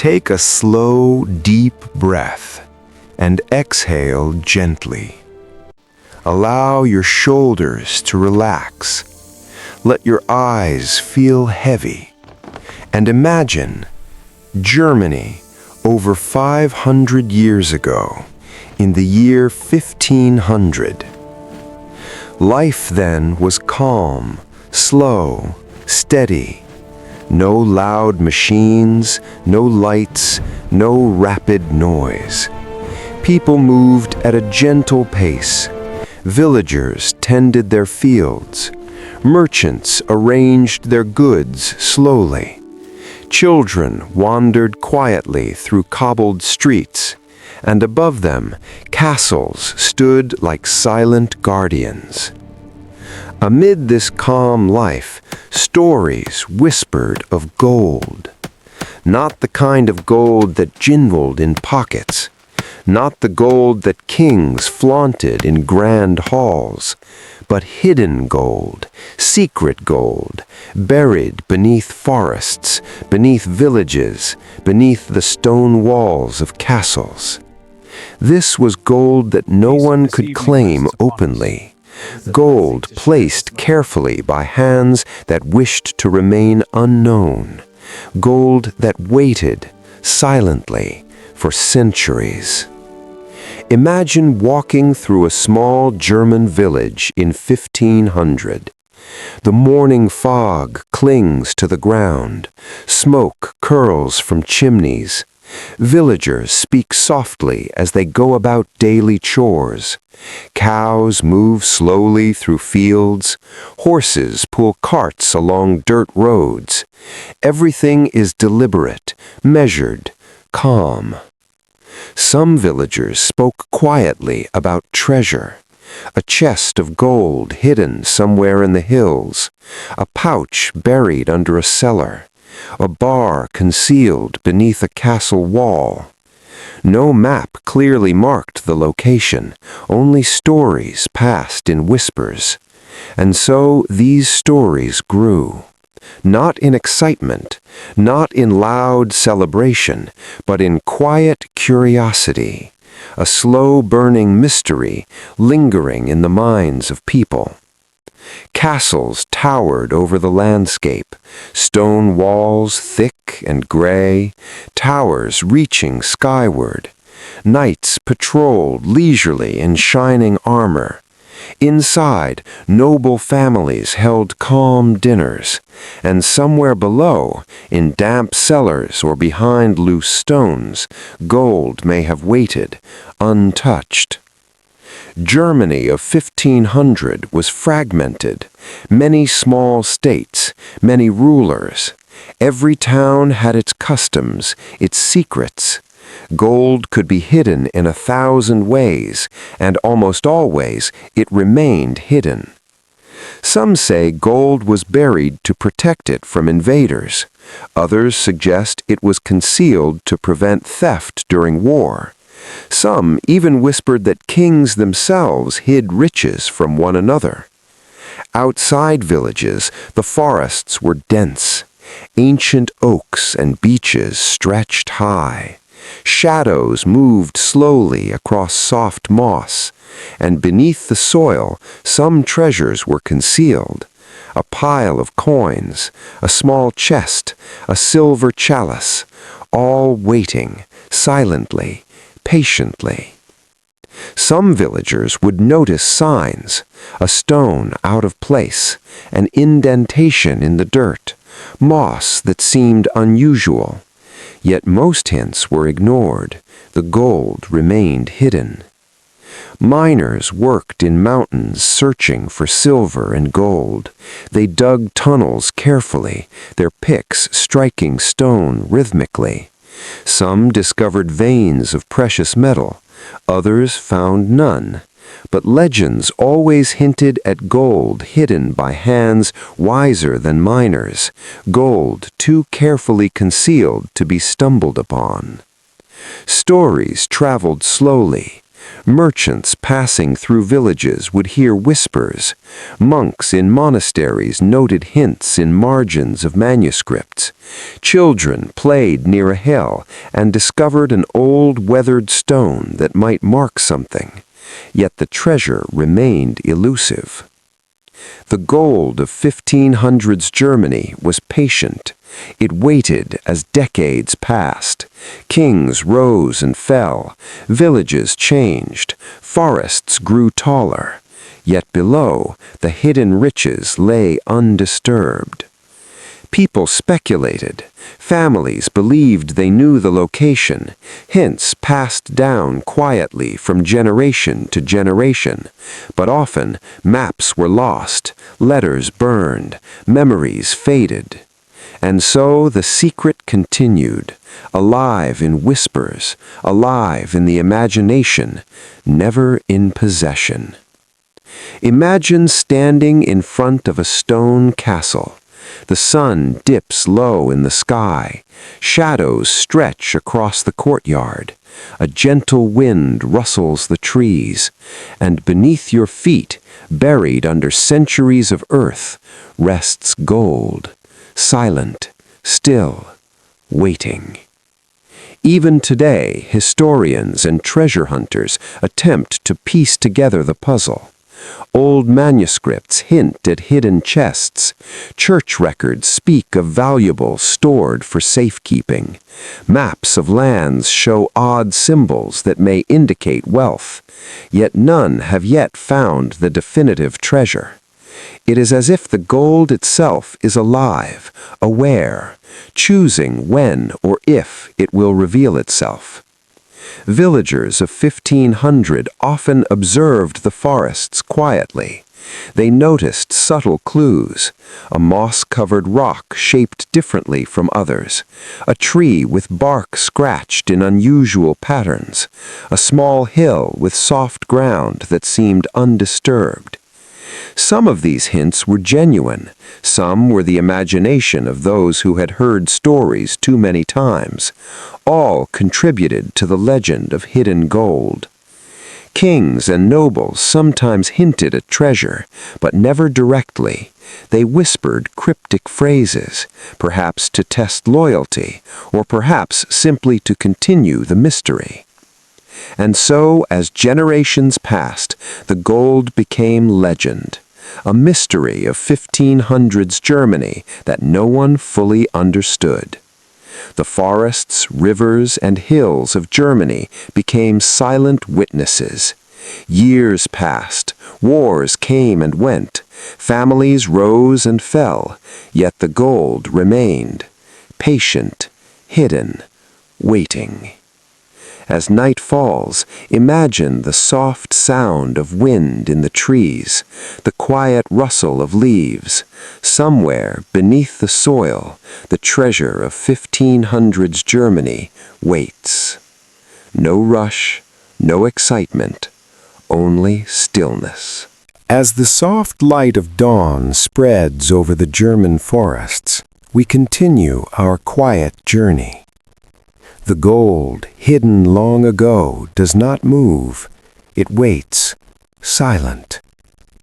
Take a slow, deep breath and exhale gently. Allow your shoulders to relax. Let your eyes feel heavy. And imagine Germany over 500 years ago, in the year 1500. Life then was calm, slow, steady. No loud machines, no lights, no rapid noise. People moved at a gentle pace. Villagers tended their fields. Merchants arranged their goods slowly. Children wandered quietly through cobbled streets, and above them, castles stood like silent guardians. Amid this calm life, stories whispered of gold. Not the kind of gold that jingled in pockets, not the gold that kings flaunted in grand halls, but hidden gold, secret gold, buried beneath forests, beneath villages, beneath the stone walls of castles. This was gold that no one could claim openly. Gold placed carefully by hands that wished to remain unknown. Gold that waited, silently, for centuries. Imagine walking through a small German village in 1500. The morning fog clings to the ground. Smoke curls from chimneys. Villagers speak softly as they go about daily chores. Cows move slowly through fields. Horses pull carts along dirt roads. Everything is deliberate, measured, calm. Some villagers spoke quietly about treasure. A chest of gold hidden somewhere in the hills. A pouch buried under a cellar. A bar concealed beneath a castle wall. No map clearly marked the location, only stories passed in whispers. And so these stories grew. Not in excitement, not in loud celebration, but in quiet curiosity, a slow-burning mystery lingering in the minds of people. Castles towered over the landscape, stone walls thick and gray, towers reaching skyward. Knights patrolled leisurely in shining armor. Inside, noble families held calm dinners, and somewhere below, in damp cellars or behind loose stones, gold may have waited, untouched. Germany of 1500 was fragmented, many small states, many rulers. Every town had its customs, its secrets. Gold could be hidden in 1,000 ways, and almost always it remained hidden. Some say gold was buried to protect it from invaders. Others suggest it was concealed to prevent theft during war. Some even whispered that kings themselves hid riches from one another. Outside villages, the forests were dense. Ancient oaks and beeches stretched high. Shadows moved slowly across soft moss, and beneath the soil some treasures were concealed. A pile of coins, a small chest, a silver chalice, all waiting, silently, patiently. Some villagers would notice signs, a stone out of place, an indentation in the dirt, moss that seemed unusual. Yet most hints were ignored. The gold remained hidden. Miners worked in mountains searching for silver and gold. They dug tunnels carefully, their picks striking stone rhythmically. Some discovered veins of precious metal, others found none. But legends always hinted at gold hidden by hands wiser than miners, gold too carefully concealed to be stumbled upon. Stories traveled slowly. Merchants passing through villages would hear whispers. Monks in monasteries noted hints in margins of manuscripts. Children played near a hill and discovered an old weathered stone that might mark something. Yet the treasure remained elusive. The gold of 1500s Germany was patient. It waited as decades passed. Kings rose and fell, villages changed, forests grew taller. Yet below, the hidden riches lay undisturbed. People speculated. Families believed they knew the location. Hints passed down quietly from generation to generation. But often, maps were lost, letters burned, memories faded. And so the secret continued, alive in whispers, alive in the imagination, never in possession. Imagine standing in front of a stone castle. The sun dips low in the sky. Shadows stretch across the courtyard. A gentle wind rustles the trees. And beneath your feet, buried under centuries of earth, rests gold, silent, still, waiting. Even today, historians and treasure hunters attempt to piece together the puzzle. Old manuscripts hint at hidden chests. Church records speak of valuables stored for safekeeping. Maps of lands show odd symbols that may indicate wealth. Yet none have yet found the definitive treasure. It is as if the gold itself is alive, aware, choosing when or if it will reveal itself. Villagers of 1500 often observed the forests quietly. They noticed subtle clues, a moss-covered rock shaped differently from others, a tree with bark scratched in unusual patterns, a small hill with soft ground that seemed undisturbed. Some of these hints were genuine, some were the imagination of those who had heard stories too many times. All contributed to the legend of hidden gold. Kings and nobles sometimes hinted at treasure, but never directly. They whispered cryptic phrases, perhaps to test loyalty, or perhaps simply to continue the mystery. And so, as generations passed, the gold became legend, a mystery of 1500s Germany that no one fully understood. The forests, rivers, and hills of Germany became silent witnesses. Years passed, wars came and went, families rose and fell, yet the gold remained, patient, hidden, waiting. As night falls, imagine the soft sound of wind in the trees, the quiet rustle of leaves. Somewhere beneath the soil, the treasure of 1500s Germany waits. No rush, no excitement, only stillness. As the soft light of dawn spreads over the German forests, we continue our quiet journey. The gold, hidden long ago, does not move. It waits, silent,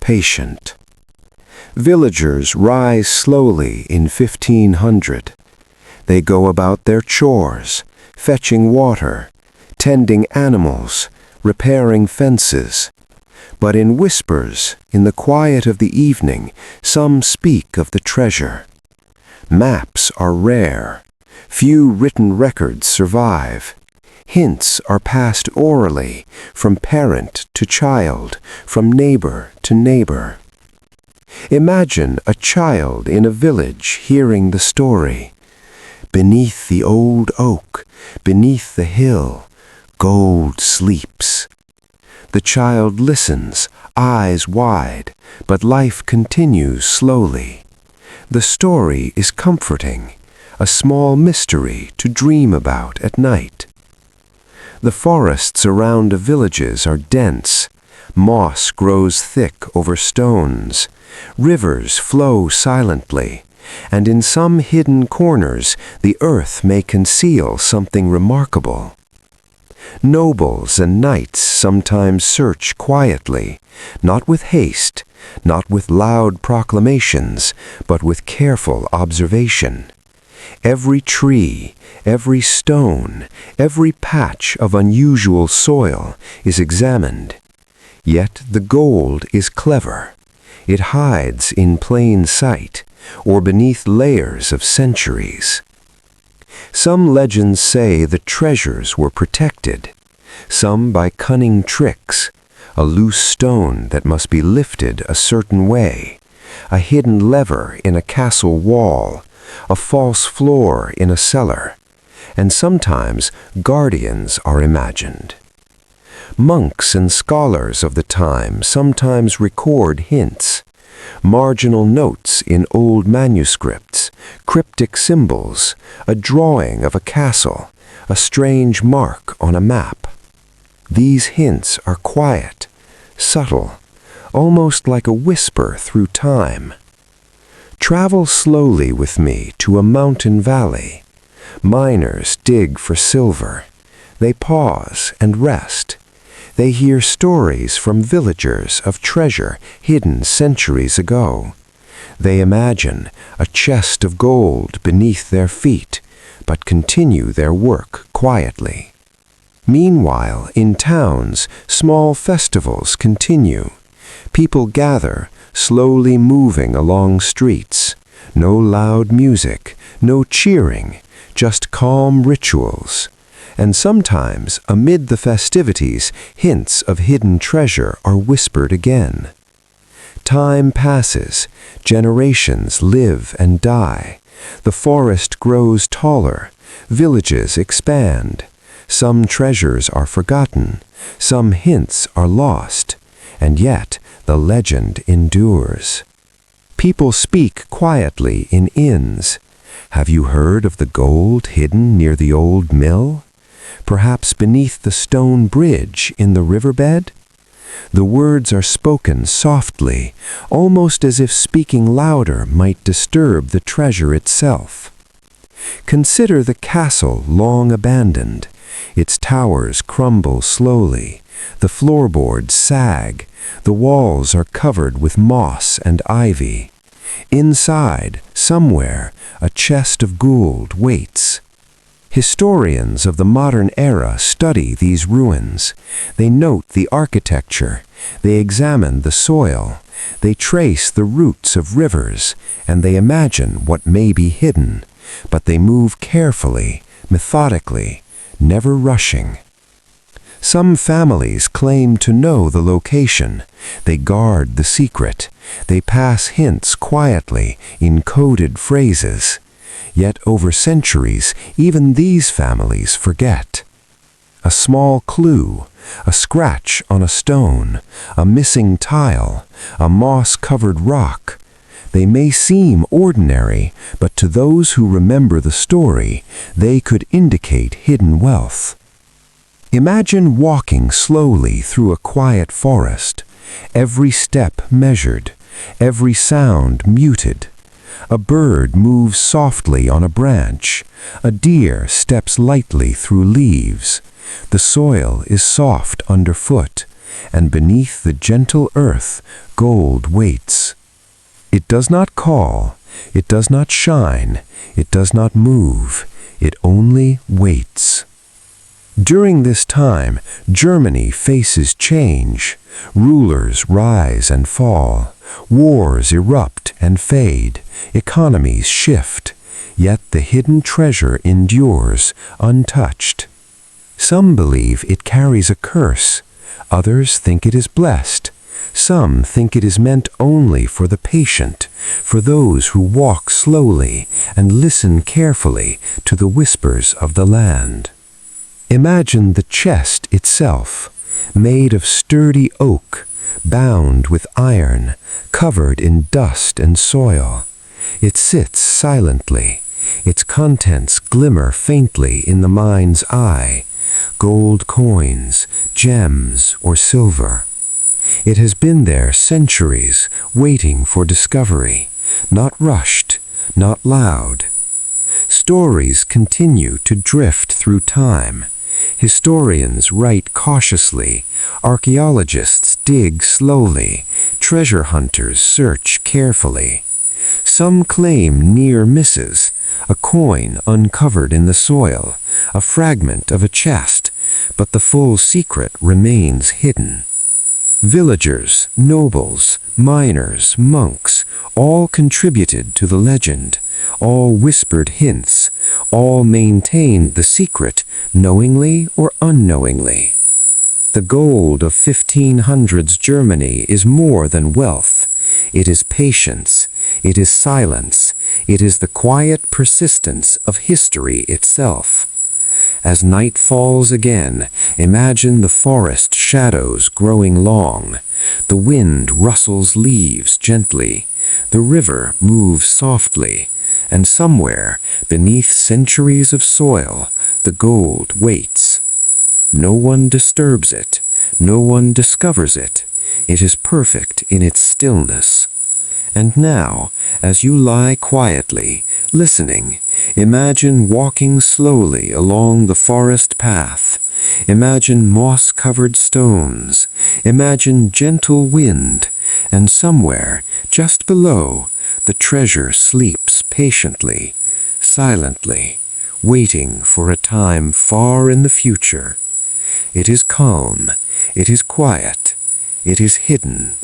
patient. Villagers rise slowly in 1500. They go about their chores, fetching water, tending animals, repairing fences. But in whispers, in the quiet of the evening, some speak of the treasure. Maps are rare. Few written records survive. Hints are passed orally, from parent to child, from neighbor to neighbor. Imagine a child in a village hearing the story. Beneath the old oak, beneath the hill, gold sleeps. The child listens, eyes wide, but life continues slowly. The story is comforting, a small mystery to dream about at night. The forests around the villages are dense. Moss grows thick over stones. Rivers flow silently, and in some hidden corners the earth may conceal something remarkable. Nobles and knights sometimes search quietly, not with haste, not with loud proclamations, but with careful observation. Every tree, every stone, every patch of unusual soil is examined. Yet the gold is clever. It hides in plain sight, or beneath layers of centuries. Some legends say the treasures were protected, some by cunning tricks, a loose stone that must be lifted a certain way, a hidden lever in a castle wall, a false floor in a cellar, and sometimes guardians are imagined. Monks and scholars of the time sometimes record hints, marginal notes in old manuscripts, cryptic symbols, a drawing of a castle, a strange mark on a map. These hints are quiet, subtle, almost like a whisper through time. Travel slowly with me to a mountain valley. Miners dig for silver. They pause and rest. They hear stories from villagers of treasure hidden centuries ago. They imagine a chest of gold beneath their feet, but continue their work quietly. Meanwhile, in towns, small festivals continue. People gather, slowly moving along streets. No loud music, no cheering, just calm rituals. And sometimes, amid the festivities, hints of hidden treasure are whispered again. Time passes, generations live and die. The forest grows taller, villages expand. Some treasures are forgotten, some hints are lost, and yet the legend endures. People speak quietly in inns. Have you heard of the gold hidden near the old mill? Perhaps beneath the stone bridge in the riverbed? The words are spoken softly, almost as if speaking louder might disturb the treasure itself. Consider the castle long abandoned. Its towers crumble slowly, the floorboards sag, the walls are covered with moss and ivy. Inside, somewhere, a chest of gold waits. Historians of the modern era study these ruins. They note the architecture, they examine the soil, they trace the roots of rivers, and they imagine what may be hidden, but they move carefully, methodically, never rushing. Some families claim to know the location. They guard the secret. They pass hints quietly in coded phrases. Yet over centuries, even these families forget. A small clue, a scratch on a stone, a missing tile, a moss-covered rock. They may seem ordinary, but to those who remember the story, they could indicate hidden wealth. Imagine walking slowly through a quiet forest, every step measured, every sound muted. A bird moves softly on a branch. A deer steps lightly through leaves. The soil is soft underfoot, and beneath the gentle earth, gold waits. It does not call, it does not shine, it does not move, it only waits. During this time, Germany faces change. Rulers rise and fall. Wars erupt and fade. Economies shift. Yet the hidden treasure endures, untouched. Some believe it carries a curse. Others think it is blessed. Some think it is meant only for the patient, for those who walk slowly and listen carefully to the whispers of the land. Imagine the chest itself, made of sturdy oak, bound with iron, covered in dust and soil. It sits silently. Its contents glimmer faintly in the mind's eye, gold coins, gems, or silver. It has been there centuries, waiting for discovery, not rushed, not loud. Stories continue to drift through time. Historians write cautiously, archaeologists dig slowly, treasure hunters search carefully. Some claim near misses, a coin uncovered in the soil, a fragment of a chest, but the full secret remains hidden. Villagers, nobles, miners, monks, all contributed to the legend, all whispered hints, all maintained the secret, knowingly or unknowingly. The gold of 1500s Germany is more than wealth. It is patience, it is silence, it is the quiet persistence of history itself. As night falls again, imagine the forest shadows growing long. The wind rustles leaves gently. The river moves softly. And somewhere, beneath centuries of soil, the gold waits. No one disturbs it. No one discovers it. It is perfect in its stillness. And now, as you lie quietly, listening, imagine walking slowly along the forest path. Imagine moss-covered stones. Imagine gentle wind. And somewhere, just below, the treasure sleeps patiently, silently, waiting for a time far in the future. It is calm. It is quiet. It is hidden.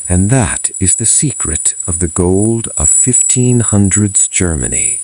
And that is the secret of the gold of 1500s Germany.